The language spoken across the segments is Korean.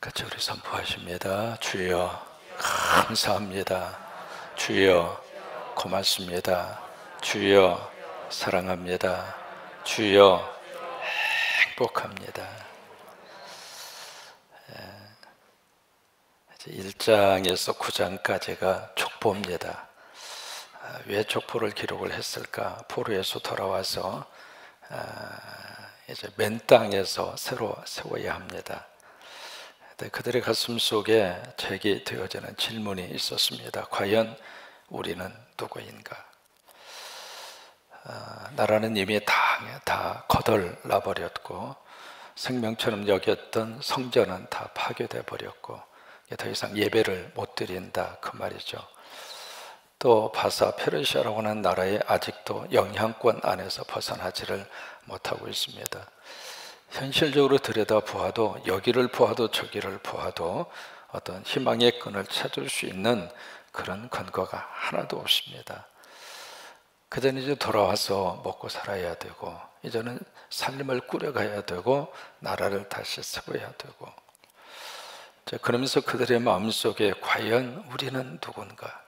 같이 우리 선포하십니다. 주여 감사합니다. 주여 고맙습니다. 주여 사랑합니다. 주여 행복합니다. 1장에서 9장까지가 족보입니다. 왜 족보를 기록을 했을까? 포로에서 돌아와서 이제 맨 땅에서 새로 세워야 합니다. 그들의 가슴 속에 제기되어지는 질문이 있었습니다. 과연 우리는 누구인가? 나라는 이미 다 거덜나 버렸고, 생명처럼 여겼던 성전은 다 파괴돼 버렸고, 더 이상 예배를 못 드린다 그 말이죠. 또 바사 페르시아라고 하는 나라에 아직도 영향권 안에서 벗어나지를 못하고 있습니다. 현실적으로 들여다보아도 여기를 보아도 저기를 보아도 어떤 희망의 끈을 찾을 수 있는 그런 근거가 하나도 없습니다. 그전에 이제 돌아와서 먹고 살아야 되고, 이제는 삶을 꾸려가야 되고, 나라를 다시 세워야 되고, 그러면서 그들의 마음속에 과연 우리는 누군가?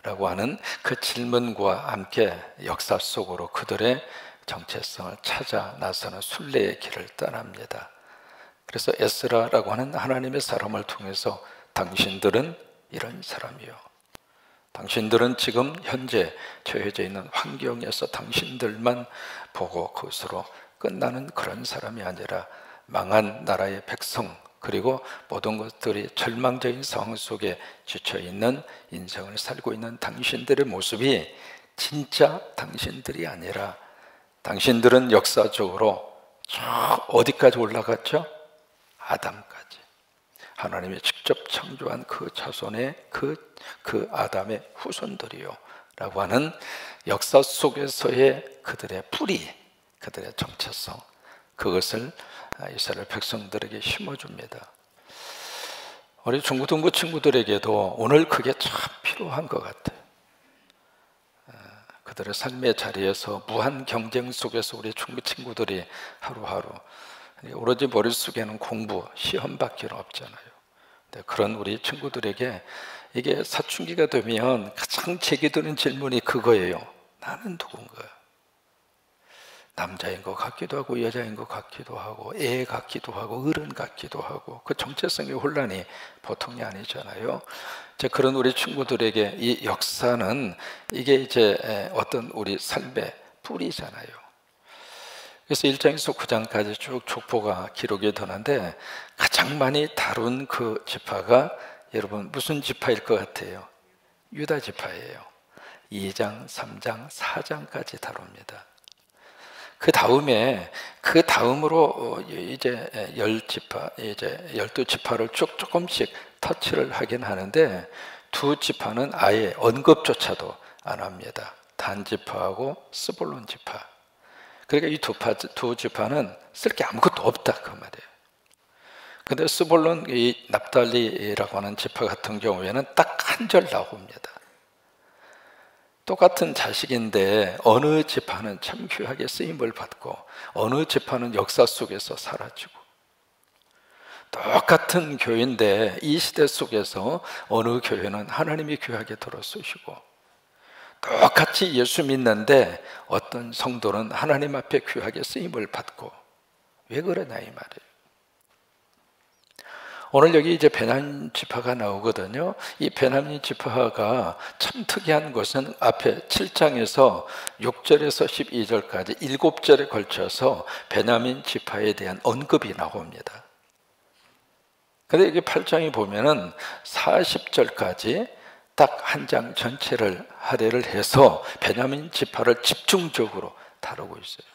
라고 하는 그 질문과 함께 역사 속으로 그들의 정체성을 찾아 나서는 순례의 길을 떠납니다. 그래서 에스라라고 하는 하나님의 사람을 통해서 당신들은 이런 사람이요, 당신들은 지금 현재 처해져 있는 환경에서 당신들만 보고 그것으로 끝나는 그런 사람이 아니라 망한 나라의 백성, 그리고 모든 것들이 절망적인 상황 속에 지쳐있는 인생을 살고 있는 당신들의 모습이 진짜 당신들이 아니라, 당신들은 역사적으로 저 어디까지 올라갔죠? 아담까지. 하나님이 직접 창조한 그 자손의 그 아담의 후손들이요 라고 하는 역사 속에서의 그들의 뿌리, 그들의 정체성, 그것을 이스라엘 백성들에게 심어줍니다. 우리 중고등부 친구들에게도 오늘 그게 참 필요한 것 같아요. 그들의 삶의 자리에서 무한 경쟁 속에서 우리 중고 친구들이 하루하루 오로지 머릿속에는 공부, 시험밖에 없잖아요. 그런 우리 친구들에게 이게 사춘기가 되면 가장 제기 드는 질문이 그거예요. 나는 누군가? 남자인 것 같기도 하고 여자인 것 같기도 하고 애 같기도 하고 어른 같기도 하고, 그 정체성의 혼란이 보통이 아니잖아요. 그런 우리 친구들에게 이 역사는 이게 이제 어떤 우리 삶의 뿌리잖아요. 그래서 1장에서 9장까지 쭉 족보가 기록이 되는데 가장 많이 다룬 그 지파가 여러분 무슨 지파일 것 같아요? 유다 지파예요. 2장, 3장, 4장까지 다룹니다. 그 다음으로 이제 10지파, 이제 12지파를 쭉 조금씩 터치를 하긴 하는데, 두 지파는 아예 언급조차도 안 합니다. 단 지파하고 스불론 지파. 그러니까 이 두 지파는 쓸 게 아무것도 없다 그 말이에요. 근데 스불론, 이 납달리라고 하는 지파 같은 경우에는 딱 한 절 나옵니다. 똑같은 자식인데 어느 지파는 참 귀하게 쓰임을 받고 어느 지파는 역사 속에서 사라지고, 똑같은 교회인데 이 시대 속에서 어느 교회는 하나님이 귀하게 들어쓰시고, 똑같이 예수 믿는데 어떤 성도는 하나님 앞에 귀하게 쓰임을 받고, 왜 그러냐 이 말이에요. 오늘 여기 이제 베냐민 지파가 나오거든요. 이 베냐민 지파가 참 특이한 것은 앞에 7장에서 6절에서 12절까지 7절에 걸쳐서 베냐민 지파에 대한 언급이 나옵니다. 근데 여기 8장에 보면은 40절까지 딱 한 장 전체를 할애를 해서 베냐민 지파를 집중적으로 다루고 있어요.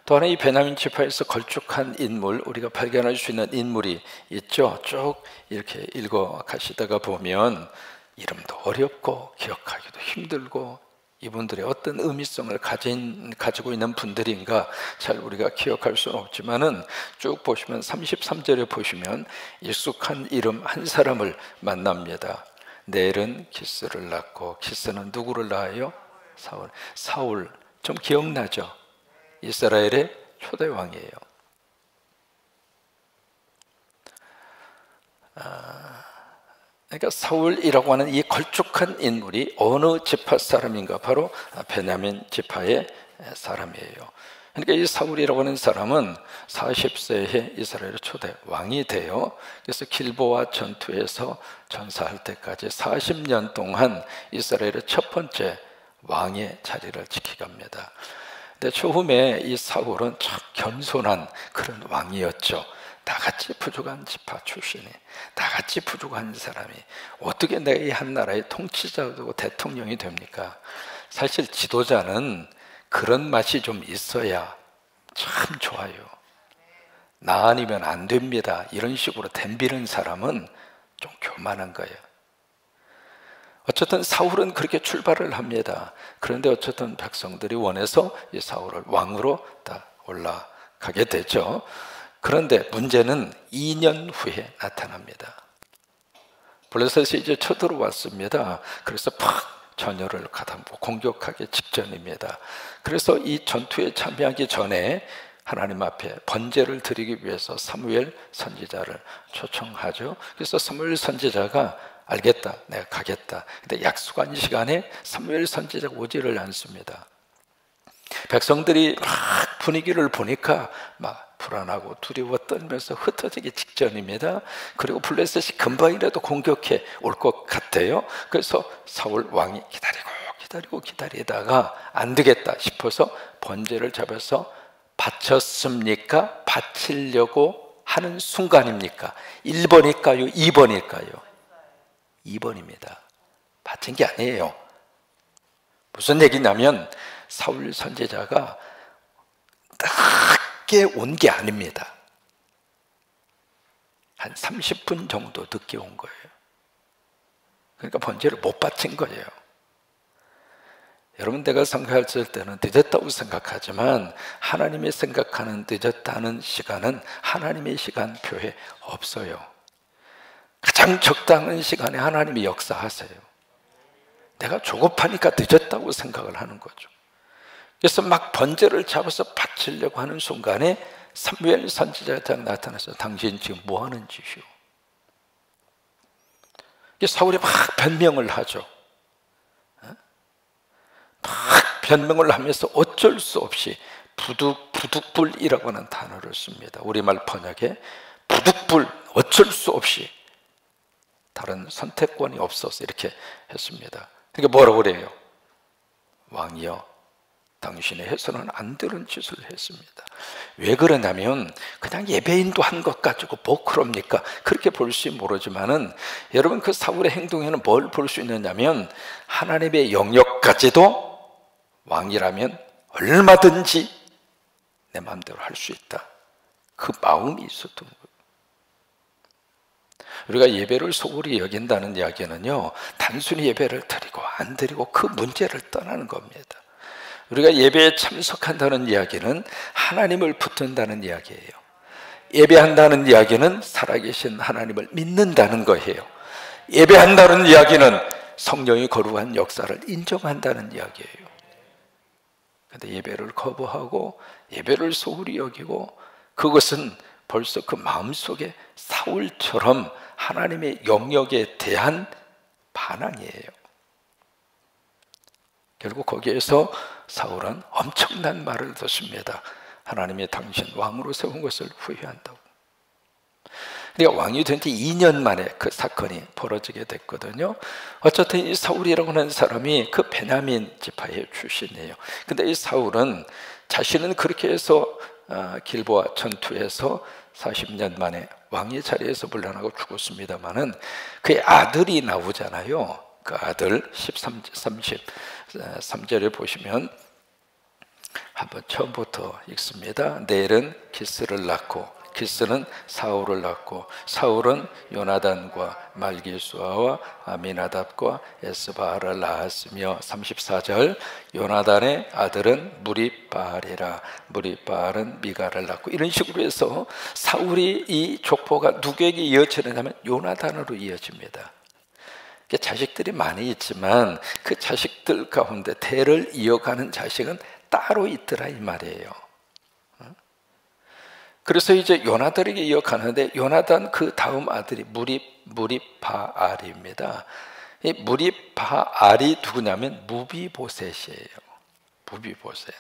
또 하나 이 베냐민 지파에서 걸쭉한 인물, 우리가 발견할 수 있는 인물이 있죠. 쭉 이렇게 읽어 가시다가 보면 이름도 어렵고 기억하기도 힘들고 이분들의 어떤 의미성을 가지고 있는 분들인가 잘 우리가 기억할 수는 없지만은, 쭉 보시면 33절에 보시면 익숙한 이름 한 사람을 만납니다. 넬은 기스를 낳고, 기스는 누구를 낳아요? 사울. 좀 기억나죠? 이스라엘의 초대 왕이에요. 그러니까 사울이라고 하는 이 걸쭉한 인물이 어느 지파 사람인가? 바로 베냐민 지파의 사람이에요. 그러니까 이 사울이라고 하는 사람은 40세에 이스라엘의 초대 왕이 돼요. 그래서 길보아 전투에서 전사할 때까지 40년 동안 이스라엘의 첫 번째 왕의 자리를 지키갑니다. 근데 처음에 이 사울은 참 겸손한 그런 왕이었죠. 나같이 부족한 지파 출신이, 나같이 부족한 사람이 어떻게 내가 이 한 나라의 통치자고 대통령이 됩니까? 사실 지도자는 그런 맛이 좀 있어야 참 좋아요. 나 아니면 안 됩니다, 이런 식으로 덤비는 사람은 좀 교만한 거예요. 어쨌든 사울은 그렇게 출발을 합니다. 그런데 어쨌든 백성들이 원해서 이 사울을 왕으로 다 올라가게 되죠. 그런데 문제는 2년 후에 나타납니다. 블레셋이 이제 쳐들어왔습니다. 그래서 팍 전열을 가담고 공격하기 직전입니다. 그래서 이 전투에 참여하기 전에 하나님 앞에 번제를 드리기 위해서 사무엘 선지자를 초청하죠. 그래서 사무엘 선지자가 알겠다, 내가 가겠다. 근데 약속한 시간에 사무엘 선지자가 오지를 않습니다. 백성들이 막 분위기를 보니까 막 불안하고 두려워 떨면서 흩어지기 직전입니다. 그리고 블레셋이 금방이라도 공격해 올 것 같아요. 그래서 사울 왕이 기다리다가 안 되겠다 싶어서 번제를 잡아서 바쳤습니까? 바치려고 하는 순간입니까? 1번일까요? 2번일까요? 2번입니다. 바친 게 아니에요. 무슨 얘기냐면 사울 선지자가 늦게 온 게 아닙니다. 한 30분 정도 늦게 온 거예요. 그러니까 번제를 못 바친 거예요. 여러분, 내가 생각했을 때는 늦었다고 생각하지만 하나님이 생각하는 늦었다는 시간은 하나님의 시간표에 없어요. 가장 적당한 시간에 하나님이 역사하세요. 내가 조급하니까 늦었다고 생각을 하는 거죠. 그래서 막 번제를 잡아서 바치려고 하는 순간에 사무엘 선지자가 나타나서 당신 지금 뭐 하는 짓이오? 사울이 막 변명을 하죠. 막 변명을 하면서 어쩔 수 없이 부득불이라고 하는 단어를 씁니다. 우리말 번역에 부득불, 어쩔 수 없이, 다른 선택권이 없어서 이렇게 했습니다. 그러니까 뭐라고 그래요? 왕이여, 당신의 해서는 안 되는 짓을 했습니다. 왜 그러냐면 그냥 예배인도 한 것 가지고 뭐 그럽니까? 그렇게 볼 수 모르지만은 여러분, 그 사울의 행동에는 뭘 볼 수 있느냐면 하나님의 영역까지도 왕이라면 얼마든지 내 마음대로 할 수 있다, 그 마음이 있었던 거예요. 우리가 예배를 소홀히 여긴다는 이야기는요, 단순히 예배를 드리고 안 드리고 그 문제를 떠나는 겁니다. 우리가 예배에 참석한다는 이야기는 하나님을 붙든다는 이야기예요. 예배한다는 이야기는 살아계신 하나님을 믿는다는 거예요. 예배한다는 이야기는 성령이 거룩한 역사를 인정한다는 이야기예요. 그런데 예배를 거부하고 예배를 소홀히 여기고, 그것은 벌써 그 마음속에 사울처럼 하나님의 영역에 대한 반항이에요. 결국 거기에서 사울은 엄청난 말을 듣습니다. 하나님이 당신 왕으로 세운 것을 후회한다고. 그러니까 왕이 된 지 2년 만에 그 사건이 벌어지게 됐거든요. 어쨌든 이 사울이라고 하는 사람이 그 베냐민 지파의 출신이에요. 근데 이 사울은 자신은 그렇게 해서 길보아 전투에서 40년 만에 왕의 자리에서 물러나고 죽었습니다마는 그의 아들이 나오잖아요. 그 아들 33절에 보시면 한번 처음부터 읽습니다. 넬은 기스를 낳고 기스는 사울을 낳고 사울은 요나단과 말기수아와 아미나답과 에스바알을 낳았으며, 34절 요나단의 아들은 무리바알이라 무리바알은 미가를 낳고, 이런 식으로 해서 사울이 이 족보가 누구에게 이어지느냐면 요나단으로 이어집니다. 자식들이 많이 있지만 그 자식들 가운데 대를 이어가는 자식은 따로 있더라 이 말이에요. 그래서 이제 요나단에게 이어가는데 요나단 그 다음 아들이 무립바알입니다. 이 무립바알이 누구냐면 무비보셋이에요. 무비보셋.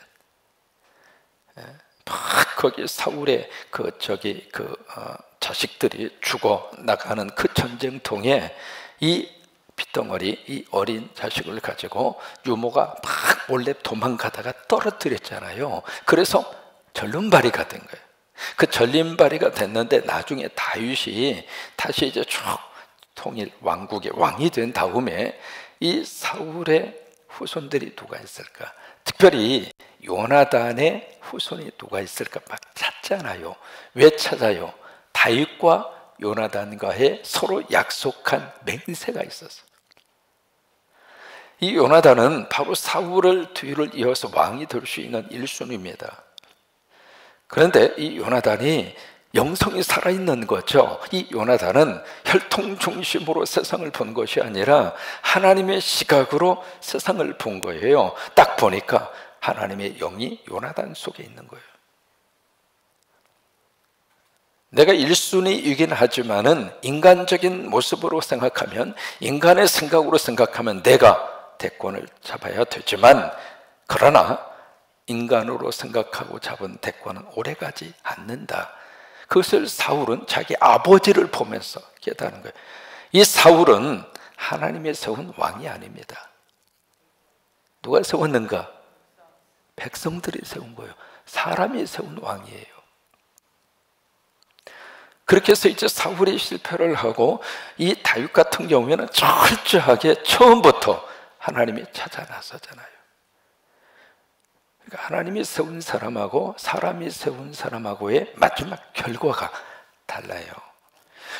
막 거기 사울의 자식들이 죽어 나가는 그 전쟁통에 이 핏덩어리, 이 어린 자식을 가지고 유모가 막 몰래 도망가다가 떨어뜨렸잖아요. 그래서 절름발이가 된 거예요. 그 절름발이가 됐는데 나중에 다윗이 다시 이제 쭉 통일 왕국의 왕이 된 다음에 이 사울의 후손들이 누가 있을까? 특별히 요나단의 후손이 누가 있을까 막 찾잖아요. 왜 찾아요? 다윗과 요나단과의 서로 약속한 맹세가 있었어요. 이 요나단은 바로 사울을 뒤를 이어서 왕이 될 수 있는 1순위입니다. 그런데 이 요나단이 영성이 살아있는 거죠. 이 요나단은 혈통 중심으로 세상을 본 것이 아니라 하나님의 시각으로 세상을 본 거예요. 딱 보니까 하나님의 영이 요나단 속에 있는 거예요. 내가 1순위이긴 하지만은 인간적인 모습으로 생각하면, 인간의 생각으로 생각하면 내가 대권을 잡아야 되지만, 그러나 인간으로 생각하고 잡은 대권은 오래가지 않는다. 그것을 사울은 자기 아버지를 보면서 깨닫는 거예요. 이 사울은 하나님의 세운 왕이 아닙니다. 누가 세웠는가? 백성들이 세운 거예요. 사람이 세운 왕이에요. 그렇게 해서 이제 사울이 실패를 하고 이 다윗 같은 경우에는 철저하게 처음부터 하나님이 찾아 나서잖아요. 그러니까 하나님이 세운 사람하고 사람이 세운 사람하고의 마지막 결과가 달라요.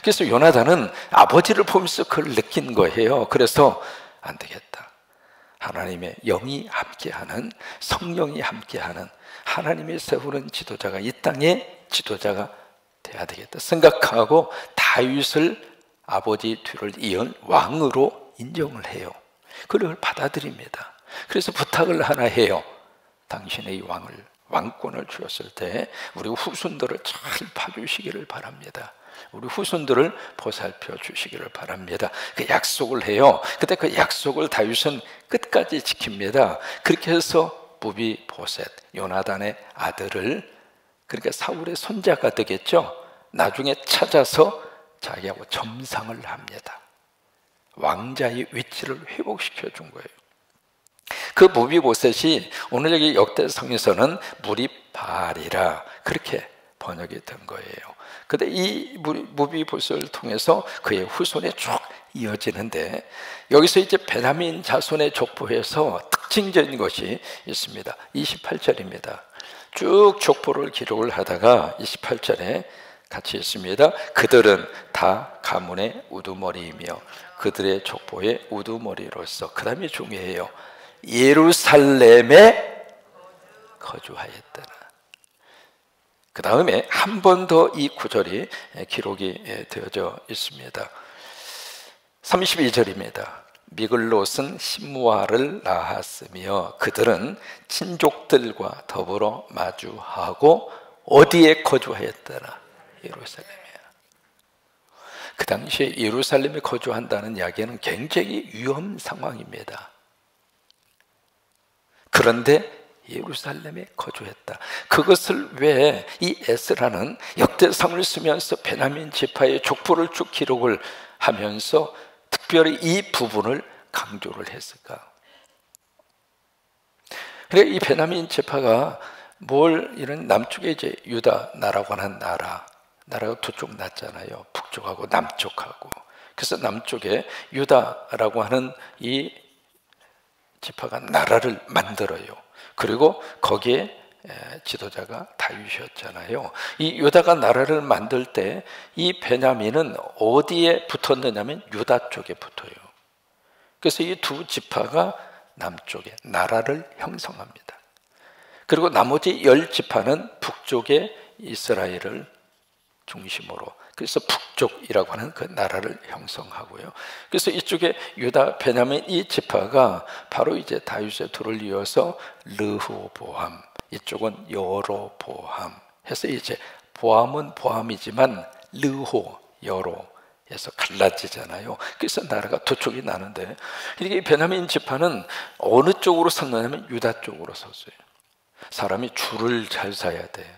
그래서 요나단은 아버지를 보면서 그걸 느낀 거예요. 그래서 안 되겠다. 하나님의 영이 함께하는, 성령이 함께하는 하나님이 세우는 지도자가 이 땅의 지도자가 돼야 되겠다 생각하고 다윗을 아버지 뒤를 이은 왕으로 인정을 해요. 그걸 받아들입니다. 그래서 부탁을 하나 해요. 당신의 이 왕권을 주었을 때 우리 후손들을 잘 봐주시기를 바랍니다. 우리 후손들을 보살펴 주시기를 바랍니다. 그 약속을 해요. 그때 그 약속을 다윗은 끝까지 지킵니다. 그렇게 해서 무비보셋, 요나단의 아들을, 그러니까 사울의 손자가 되겠죠, 나중에 찾아서 자기하고 점상을 합니다. 왕자의 위치를 회복시켜 준 거예요. 그 무비보셋이 오늘 여기 역대성에서는 무립바알이라 그렇게 번역이 된 거예요. 근데 이 무비보셋을 통해서 그의 후손에 쭉 이어지는데, 여기서 이제 베냐민 자손의 족보에서 특징적인 것이 있습니다. 28절입니다. 쭉 족보를 기록을 하다가 28절에 같이 있습니다. 그들은 다 가문의 우두머리이며 그들의 족보의 우두머리로서, 그 다음이 중요해요, 예루살렘에 거주하였더라. 그 다음에 한 번 더 이 구절이 기록이 되어져 있습니다. 32절입니다. 미글롯은 심무아를 낳았으며 그들은 친족들과 더불어 마주하고 어디에 거주하였더라? 예루살렘이야. 그 당시에 예루살렘에 거주한다는 이야기는 굉장히 위험 상황입니다. 그런데 예루살렘에 거주했다. 그것을 왜 이 에스라는 역대성을 쓰면서 베냐민 지파의 족보를 쭉 기록을 하면서 특별히 이 부분을 강조를 했을까? 그래, 이 베냐민 지파가 이런 남쪽에 이제 유다 나라고 하는 나라가 두 쪽 났잖아요. 북쪽하고 남쪽하고. 그래서 남쪽에 유다라고 하는 이 지파가 나라를 만들어요. 그리고 거기에 지도자가 다윗이었잖아요. 이 유다가 나라를 만들 때 이 베냐민은 어디에 붙었느냐면 유다 쪽에 붙어요. 그래서 이 두 지파가 남쪽에 나라를 형성합니다. 그리고 나머지 10지파는 북쪽에 이스라엘을 중심으로, 그래서 북쪽이라고 하는 그 나라를 형성하고요. 그래서 이쪽에 유다, 베냐민 이 지파가 바로 이제 다윗의 둘을 이어서 르호보암, 이쪽은 여로보암 해서 이제 보암은 보암이지만 르호, 여로에서 갈라지잖아요. 그래서 나라가 두 쪽이 나는데, 이게 베냐민 지파는 어느 쪽으로 섰느냐면 유다 쪽으로 섰어요. 사람이 줄을 잘 서야 돼요.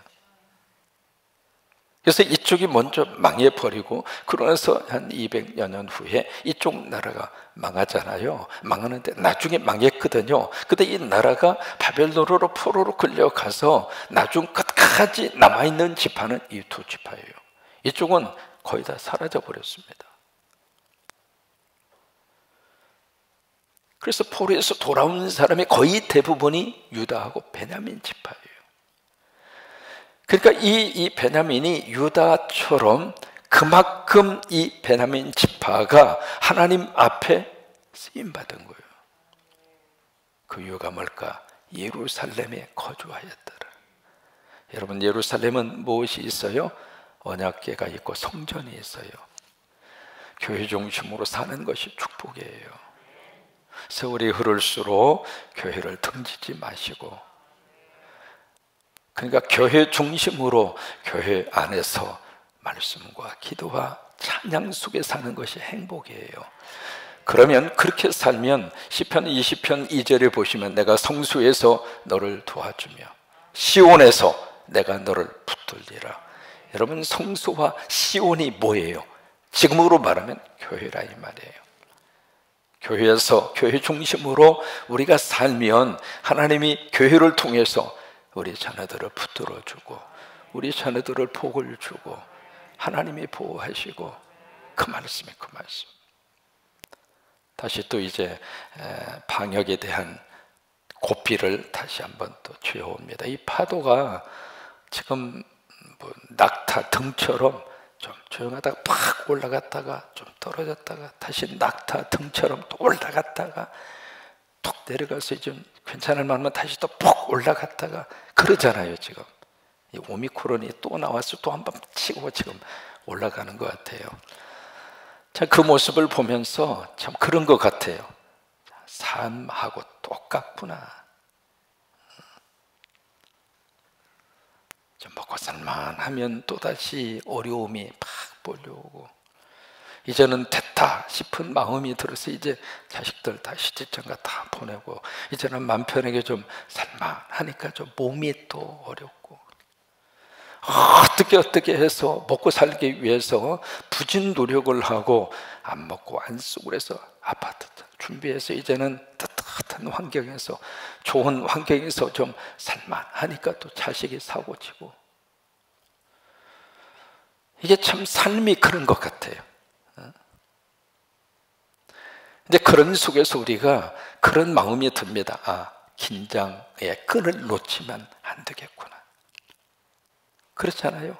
그래서 이쪽이 먼저 망해버리고, 그러면서 한 200여 년 후에 이쪽 나라가 망하잖아요. 망하는데 나중에 망했거든요. 근데 이 나라가 바벨론으로 포로로 끌려가서 나중 끝까지 남아있는 지파는 이 두 지파예요. 이쪽은 거의 다 사라져 버렸습니다. 그래서 포로에서 돌아온 사람의 거의 대부분이 유다하고 베냐민 지파예요. 그러니까 이 베냐민이 유다처럼 그만큼 이 베냐민 지파가 하나님 앞에 쓰임받은 거예요. 그 이유가 뭘까? 예루살렘에 거주하였더라. 여러분, 예루살렘은 무엇이 있어요? 언약궤가 있고 성전이 있어요. 교회 중심으로 사는 것이 축복이에요. 세월이 흐를수록 교회를 등지지 마시고, 그러니까 교회 중심으로 교회 안에서 말씀과 기도와 찬양 속에 사는 것이 행복이에요. 그러면 그렇게 살면 시편 20편 2절에 보시면 내가 성수에서 너를 도와주며 시온에서 내가 너를 붙들리라. 여러분, 성수와 시온이 뭐예요? 지금으로 말하면 교회라 이 말이에요. 교회에서 교회 중심으로 우리가 살면 하나님이 교회를 통해서 우리 자녀들을 붙들어주고 우리 자녀들을 복을 주고 하나님이 보호하시고, 그 말씀이 그 말씀. 다시 또 이제 방역에 대한 고삐를 다시 한번 또 쥐어옵니다. 이 파도가 지금 뭐 낙타 등처럼 좀 조용하다가 팍 올라갔다가 좀 떨어졌다가 다시 낙타 등처럼 또 올라갔다가 툭 내려가서 좀 괜찮을 만하면 다시 또 푹 올라갔다가 그러잖아요. 지금 이 오미크론이 또 나와서 또 한 번 치고 지금 올라가는 것 같아요. 자, 그 모습을 보면서 참 그런 것 같아요. 삶하고 똑같구나. 좀 먹고 살만하면 또다시 어려움이 팍 몰려오고, 이제는 됐다 싶은 마음이 들어서 이제 자식들 다 시집장가 다 보내고, 이제는 맘 편하게 좀 살만하니까 좀 몸이 또 어렵고, 어떻게 해서 먹고 살기 위해서 부진 노력을 하고 안 먹고 안 쓰고 그래서 아파트 준비해서 이제는 따뜻한 환경에서 좋은 환경에서 좀 살만하니까 또 자식이 사고치고, 이게 참 삶이 그런 것 같아요. 근데 그런 속에서 우리가 그런 마음이 듭니다. 아, 긴장의 끈을 놓치면 안 되겠구나. 그렇잖아요.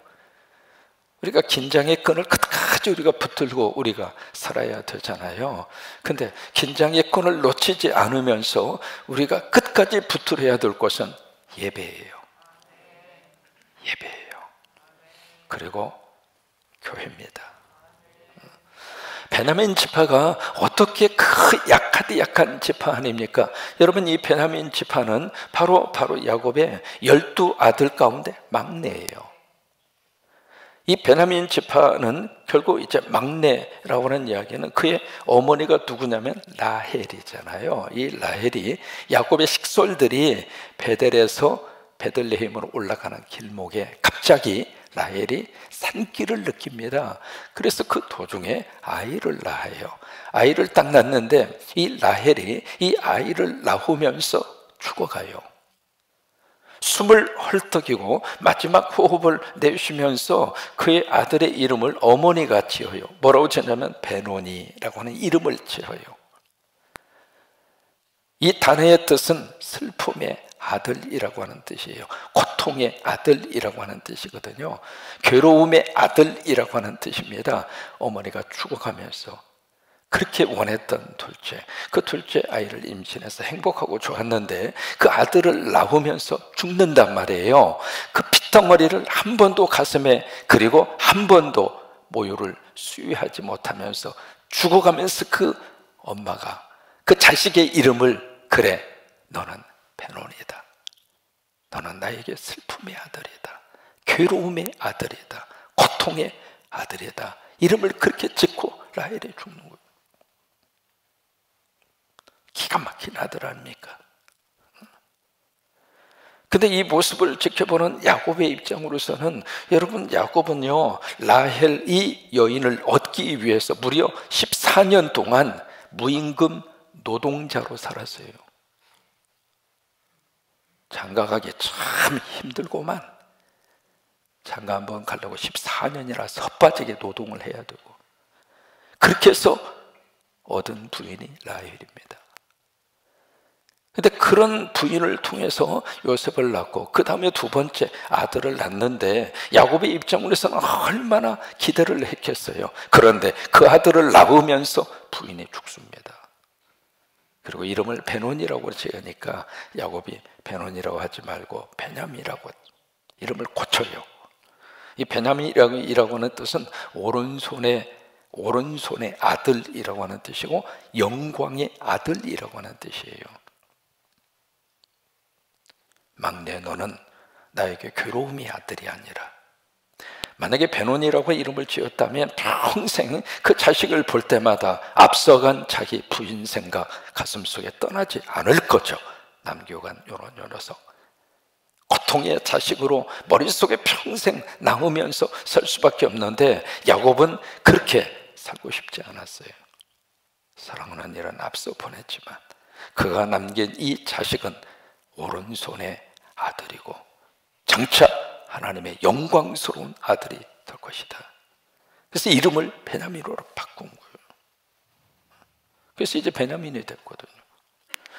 우리가 긴장의 끈을 끝까지 우리가 붙들고 우리가 살아야 되잖아요. 근데 긴장의 끈을 놓치지 않으면서 우리가 끝까지 붙들어야 될 것은 예배예요. 예배예요. 그리고 교회입니다. 베냐민 지파가 어떻게 그 약한 지파 아닙니까? 여러분, 이 베냐민 지파는 바로 야곱의 12아들 가운데 막내예요. 이 베냐민 지파는 결국 이제 막내라고 하는 이야기는 그의 어머니가 누구냐면 라헬이잖아요. 이 라헬이 야곱의 식솔들이 베델에서 베들레헴으로 올라가는 길목에 갑자기 라헬이 산길을 느낍니다. 그래서 그 도중에 아이를 낳아요. 아이를 딱 낳는데 이 라헬이 이 아이를 낳으면서 죽어가요. 숨을 헐떡이고 마지막 호흡을 내쉬면서 그의 아들의 이름을 어머니가 지어요. 뭐라고 지었냐면 베노니라고 하는 이름을 지어요. 이 단어의 뜻은 슬픔의 아들이라고 하는 뜻이에요. 고통의 아들이라고 하는 뜻이거든요. 괴로움의 아들이라고 하는 뜻입니다. 어머니가 죽어가면서 그렇게 원했던 둘째, 그 둘째 아이를 임신해서 행복하고 좋았는데 그 아들을 낳으면서 죽는단 말이에요. 그 피덩어리를 한 번도 가슴에 그리고 한 번도 모유를 수유하지 못하면서 죽어가면서 그 엄마가 그 자식의 이름을, 그래, 너는 베노니다. 너는 나에게 슬픔의 아들이다. 괴로움의 아들이다, 고통의 아들이다, 이름을 그렇게 짓고 라헬이 죽는 거예요. 기가 막힌 아들 아닙니까? 근데 이 모습을 지켜보는 야곱의 입장으로서는, 여러분, 야곱은요, 라헬 이 여인을 얻기 위해서 무려 14년 동안 무임금 노동자로 살았어요. 장가가기 참 힘들고만, 장가 한번 가려고 14년이나 섭빠지게 노동을 해야 되고, 그렇게 해서 얻은 부인이 라헬입니다. 근데 그런 부인을 통해서 요셉을 낳고 그 다음에 두 번째 아들을 낳는데, 야곱의 입장으로서는 얼마나 기대를 했겠어요. 그런데 그 아들을 낳으면서 부인이 죽습니다. 그리고 이름을 베논이라고 지으니까 야곱이 베논이라고 하지 말고 베냐민이라고 이름을 고쳐요. 이 베냐민이라고 하는 뜻은 오른손의 아들이라고 하는 뜻이고, 영광의 아들이라고 하는 뜻이에요. 막내 너는 나에게 괴로움의 아들이 아니라, 만약에 베논이라고 이름을 지었다면 평생 그 자식을 볼 때마다 앞서간 자기 부인 생각 가슴속에 떠나지 않을 거죠. 남교간 요런 녀석, 고통의 자식으로 머릿속에 평생 남으면서 살 수밖에 없는데, 야곱은 그렇게 살고 싶지 않았어요. 사랑하는 일은 앞서 보냈지만 그가 남긴 이 자식은 오른손의 아들이고 장차 하나님의 영광스러운 아들이 될 것이다. 그래서 이름을 베냐민으로 바꾼 거예요. 그래서 이제 베냐민이 됐거든요.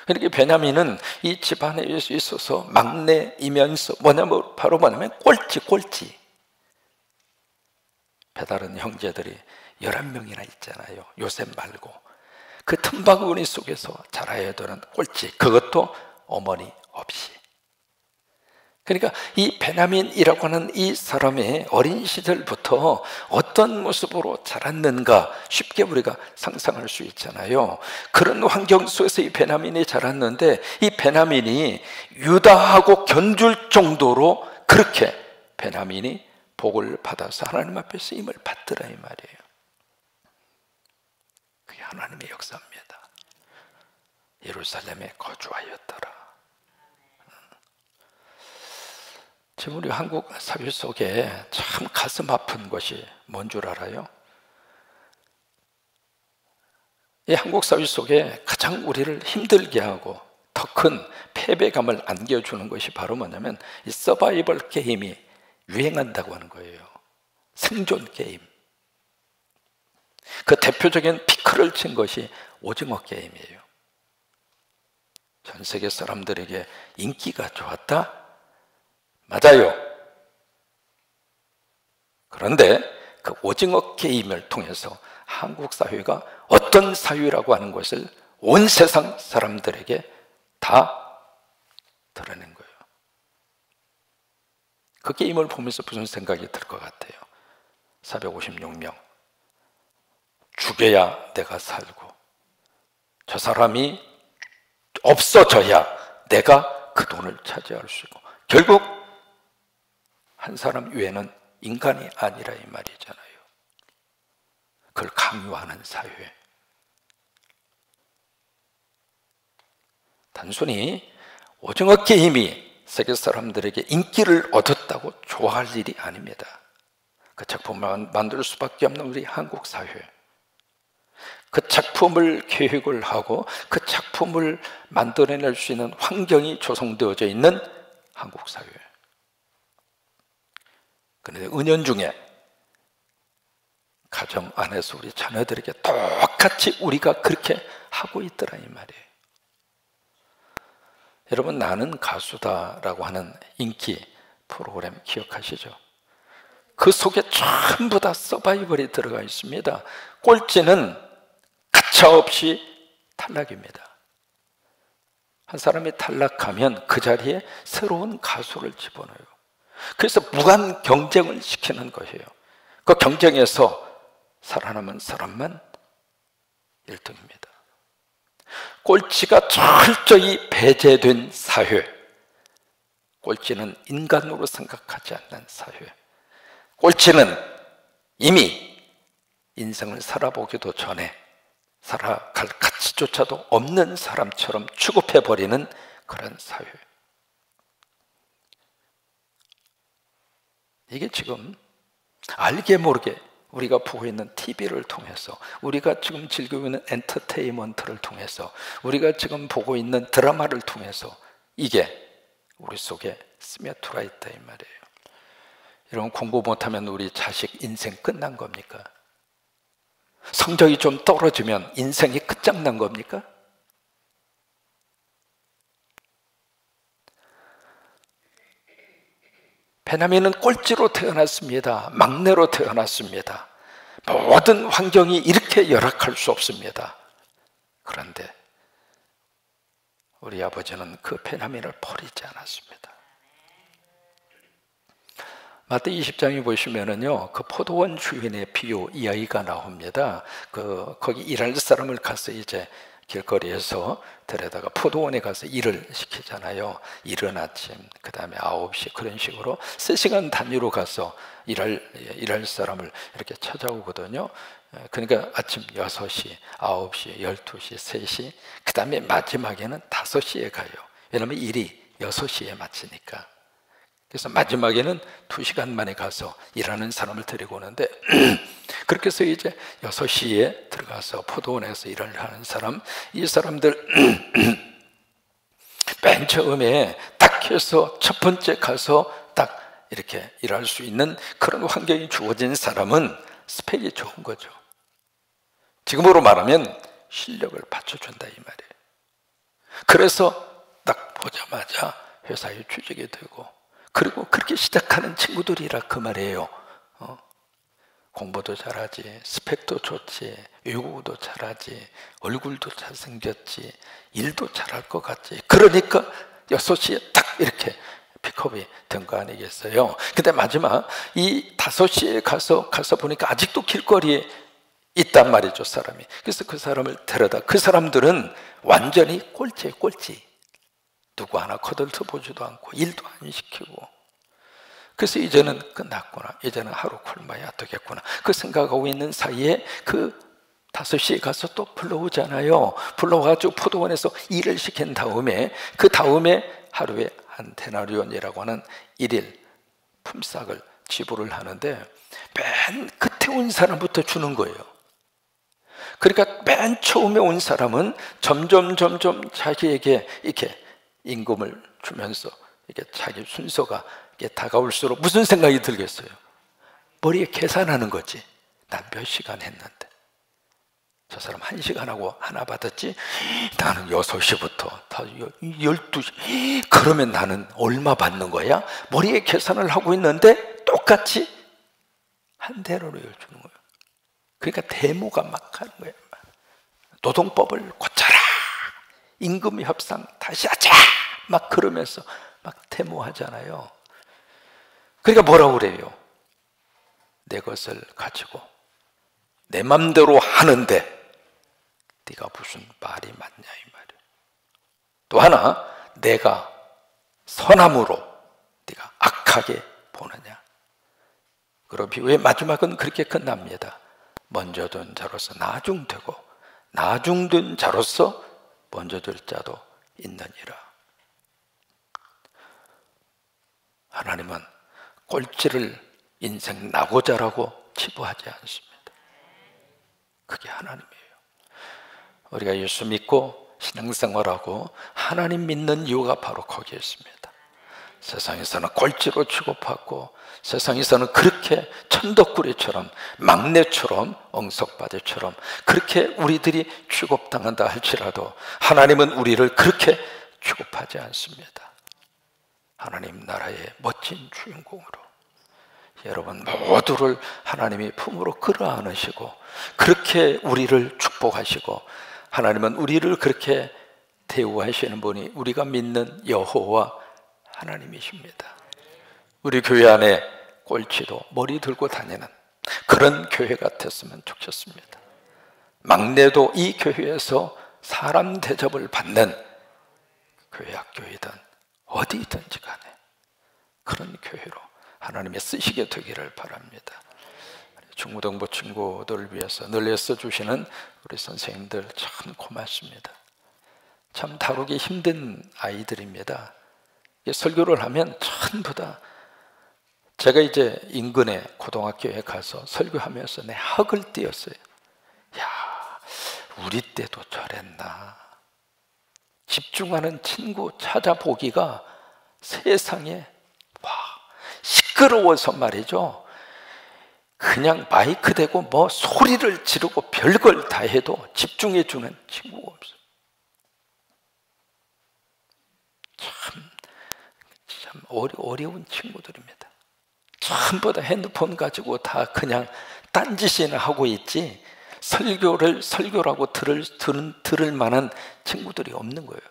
그러니까 베냐민은 이 집안에 있어서 막내이면서 바로 꼴찌. 배다른 형제들이 11명이나 있잖아요. 요셉 말고. 그 틈바구니 속에서 자라야 되는 꼴찌, 그것도 어머니 없이. 그러니까 이 베냐민이라고 하는 이 사람의 어린 시절부터 어떤 모습으로 자랐는가 쉽게 우리가 상상할 수 있잖아요. 그런 환경 속에서 이 베냐민이 자랐는데, 이 베냐민이 유다하고 견줄 정도로 그렇게 베냐민이 복을 받아서 하나님 앞에 쓰임을 받더라 이 말이에요. 그게 하나님의 역사입니다. 예루살렘에 거주하였더라. 지금 우리 한국 사회 속에 참 가슴 아픈 것이 뭔 줄 알아요? 이 한국 사회 속에 가장 우리를 힘들게 하고 더 큰 패배감을 안겨주는 것이 바로 뭐냐면, 이 서바이벌 게임이 유행한다고 하는 거예요. 생존 게임. 그 대표적인 피크를 친 것이 오징어 게임이에요. 전 세계 사람들에게 인기가 좋았다? 맞아요. 그런데 그 오징어 게임을 통해서 한국 사회가 어떤 사회라고 하는 것을 온 세상 사람들에게 다 드러낸 거예요. 그 게임을 보면서 무슨 생각이 들 것 같아요? 456명 죽여야 내가 살고, 저 사람이 없어져야 내가 그 돈을 차지할 수 있고, 결국 한 사람 외에는 인간이 아니라 이 말이잖아요. 그걸 강요하는 사회. 단순히 오징어 게임이 세계 사람들에게 인기를 얻었다고 좋아할 일이 아닙니다. 그 작품을 만들 수밖에 없는 우리 한국 사회, 그 작품을 계획을 하고 그 작품을 만들어낼 수 있는 환경이 조성되어져 있는 한국 사회. 그런데 은연중에 가정 안에서 우리 자녀들에게 똑같이 우리가 그렇게 하고 있더라 이 말이에요. 여러분, 나는 가수다라고 하는 인기 프로그램 기억하시죠? 그 속에 전부 다 서바이벌이 들어가 있습니다. 꼴찌는 가차없이 탈락입니다. 한 사람이 탈락하면 그 자리에 새로운 가수를 집어넣어요. 그래서 무한 경쟁을 시키는 거예요. 그 경쟁에서 살아남은 사람만 1등입니다. 꼴찌가 철저히 배제된 사회, 꼴찌는 인간으로 생각하지 않는 사회, 꼴찌는 이미 인생을 살아보기도 전에 살아갈 가치조차도 없는 사람처럼 취급해버리는 그런 사회. 이게 지금 알게 모르게 우리가 보고 있는 TV를 통해서, 우리가 지금 즐기고 있는 엔터테인먼트를 통해서, 우리가 지금 보고 있는 드라마를 통해서 이게 우리 속에 스며들어 있다 이 말이에요. 여러분, 공부 못하면 우리 자식 인생 끝난 겁니까? 성적이 좀 떨어지면 인생이 끝장난 겁니까? 베냐민은 꼴찌로 태어났습니다. 막내로 태어났습니다. 모든 환경이 이렇게 열악할 수 없습니다. 그런데 우리 아버지는 그 베냐민을 버리지 않았습니다. 마태 20장에 보시면은요, 그 포도원 주인의 비유 이야기가 나옵니다. 거기 일할 사람을 가서 이제 길거리에서 데려다가 포도원에 가서 일을 시키잖아요. 이른 아침, 그 다음에 9시, 그런 식으로 3시간 단위로 가서 일할 사람을 이렇게 찾아오거든요. 그러니까 아침 6시, 9시, 12시, 3시, 그 다음에 마지막에는 5시에 가요. 왜냐하면 일이 6시에 마치니까. 그래서 마지막에는 2시간 만에 가서 일하는 사람을 데리고 오는데 그렇게 해서 이제 6시에 들어가서 포도원에서 일을 하는 사람, 이 사람들 맨 처음에 딱 해서 첫 번째 가서 딱 이렇게 일할 수 있는 그런 환경이 주어진 사람은 스펙이 좋은 거죠. 지금으로 말하면 실력을 받쳐준다 이 말이에요. 그래서 딱 보자마자 회사에 취직이 되고, 그리고 그렇게 시작하는 친구들이라 그 말이에요. 공부도 잘하지, 스펙도 좋지, 외국어도 잘하지, 얼굴도 잘생겼지, 일도 잘할 것 같지. 그러니까 6시에 딱 이렇게 픽업이 된 거 아니겠어요? 근데 마지막 이 5시에 가서 보니까 아직도 길거리에 있단 말이죠, 사람이. 그래서 그 사람을 데려다, 그 사람들은 완전히 꼴찌에 꼴찌. 누구 하나 거들떠보지도 않고 일도 안 시키고. 그래서 이제는 끝났구나, 이제는 하루 굶어야 되겠구나, 그 생각하고 있는 사이에 그 5시에 가서 또 불러오잖아요. 불러와가지고 포도원에서 일을 시킨 다음에, 그 다음에 하루에 한 데나리온이라고 하는 일일 품삯을 지불을 하는데 맨 끝에 온 사람부터 주는 거예요. 그러니까 맨 처음에 온 사람은 점점 자기에게 이렇게 임금을 주면서 이게 자기 순서가 이게 다가올수록 무슨 생각이 들겠어요? 머리에 계산하는 거지. 난 몇 시간 했는데 저 사람 1시간 하고 하나 받았지, 나는 6시부터 12시, 그러면 나는 얼마 받는 거야? 머리에 계산을 하고 있는데 똑같이 한 대로를 주는 거예요. 그러니까 데모가 막 하는 거예요. 노동법을 고쳐라, 임금 협상 다시 하자, 막 그러면서 막 데모하잖아요. 그러니까 뭐라고 그래요? 내 것을 가지고 내 맘대로 하는데 네가 무슨 말이 맞냐 이 말이에요. 또 하나, 내가 선함으로 네가 악하게 보느냐. 그러기 왜 마지막은 그렇게 끝납니다. 먼저 된 자로서 나중되고, 나중된 자로서 먼저 될 자도 있느니라. 하나님은 꼴찌를 인생 낙오자라고 치부하지 않습니다. 그게 하나님이에요. 우리가 예수 믿고 신앙생활하고 하나님 믿는 이유가 바로 거기에 있습니다. 세상에서는 꼴찌로 취급하고, 세상에서는 그렇게 천덕꾸리처럼, 막내처럼, 엉석바지처럼 그렇게 우리들이 취급당한다 할지라도 하나님은 우리를 그렇게 취급하지 않습니다. 하나님 나라의 멋진 주인공으로 여러분 모두를 하나님이 품으로 끌어안으시고, 그렇게 우리를 축복하시고, 하나님은 우리를 그렇게 대우하시는 분이 우리가 믿는 여호와 하나님이십니다. 우리 교회 안에 꼴찌도 머리 들고 다니는 그런 교회 같았으면 좋겠습니다. 막내도 이 교회에서 사람 대접을 받는 교회, 학교이든 어디든지 간에 그런 교회로 하나님이 쓰시게 되기를 바랍니다. 중고등부 친구들을 위해서 늘 애써주시는 우리 선생님들 참 고맙습니다. 참 다루기 힘든 아이들입니다. 설교를 하면 전부 다, 제가 이제 인근의 고등학교에 가서 설교하면서 내 학을 띄었어요. 야, 우리 때도 저랬나. 집중하는 친구 찾아보기가 세상에, 와, 시끄러워서 말이죠. 그냥 마이크 대고 뭐 소리를 지르고 별걸 다 해도 집중해 주는 친구가 없어요. 참 어려운 친구들입니다. 전부 다 핸드폰 가지고 다 그냥 딴짓이나 하고 있지, 설교라고 들을 만한 친구들이 없는 거예요.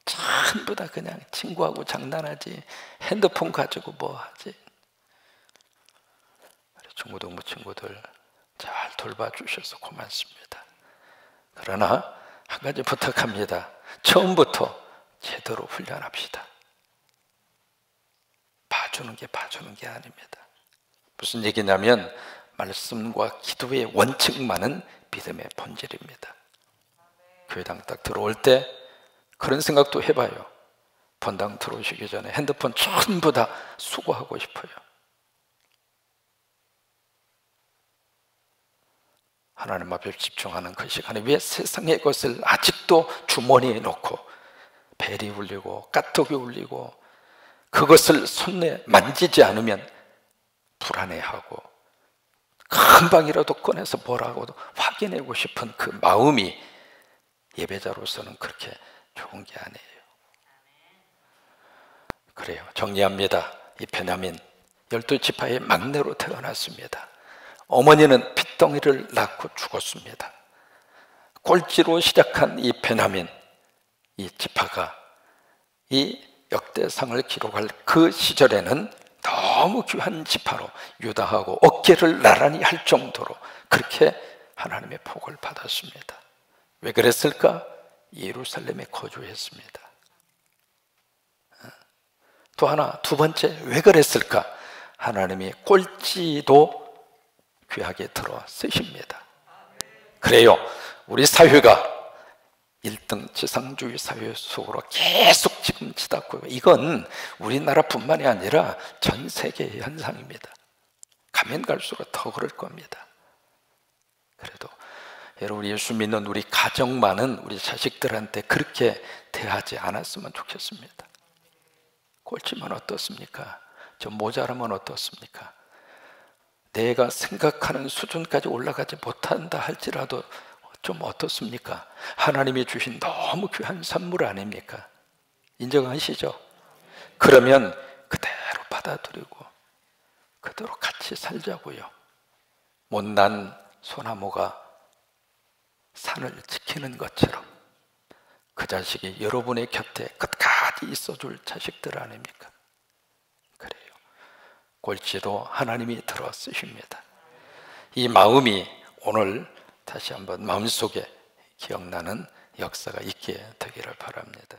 전부 다 그냥 친구하고 장난하지, 핸드폰 가지고 뭐 하지. 중고등부 친구들 잘 돌봐주셔서 고맙습니다. 그러나 한 가지 부탁합니다. 처음부터 제대로 훈련합시다. 봐주는 게 아닙니다. 무슨 얘기냐면 말씀과 기도의 원칙만은 믿음의 본질입니다. 교회당 딱 들어올 때 그런 생각도 해봐요. 본당 들어오시기 전에 핸드폰 전부 다 수거하고 싶어요. 하나님 앞에 집중하는 그 시간에 왜 세상의 것을 아직도 주머니에 넣고 벨이 울리고 까똑이 울리고 그것을 손에 만지지 않으면 불안해하고 금방이라도 꺼내서 뭐라고도 확인하고 싶은 그 마음이 예배자로서는 그렇게 좋은 게 아니에요. 그래요. 정리합니다. 이 베냐민 12지파의 막내로 태어났습니다. 어머니는 핏덩이를 낳고 죽었습니다. 꼴찌로 시작한 이 베냐민, 이 지파가 이 역대상을 기록할 그 시절에는 너무 귀한 지파로 유다하고 어깨를 나란히 할 정도로 그렇게 하나님의 복을 받았습니다. 왜 그랬을까? 예루살렘에 거주했습니다. 또 하나, 두 번째, 왜 그랬을까? 하나님이 꼴찌도 귀하게 들어 쓰십니다. 그래요. 우리 사회가 1등 지상주의 사회 속으로 계속 지금 치닫고, 이건 우리나라뿐만이 아니라 전 세계의 현상입니다. 가면 갈수록 더 그럴 겁니다. 그래도 여러분, 예수 믿는 우리 가정만은 우리 자식들한테 그렇게 대하지 않았으면 좋겠습니다. 꼴찌면 어떻습니까? 좀 모자라면 어떻습니까? 내가 생각하는 수준까지 올라가지 못한다 할지라도 좀 어떻습니까? 하나님이 주신 너무 귀한 선물 아닙니까? 인정하시죠? 그러면 그대로 받아들이고 그대로 같이 살자고요. 못난 소나무가 산을 지키는 것처럼 그 자식이 여러분의 곁에 끝까지 있어줄 자식들 아닙니까? 그래요. 꼴찌도 하나님이 들어 쓰십니다. 이 마음이 오늘 다시 한번 마음속에 기억나는 역사가 있게 되기를 바랍니다.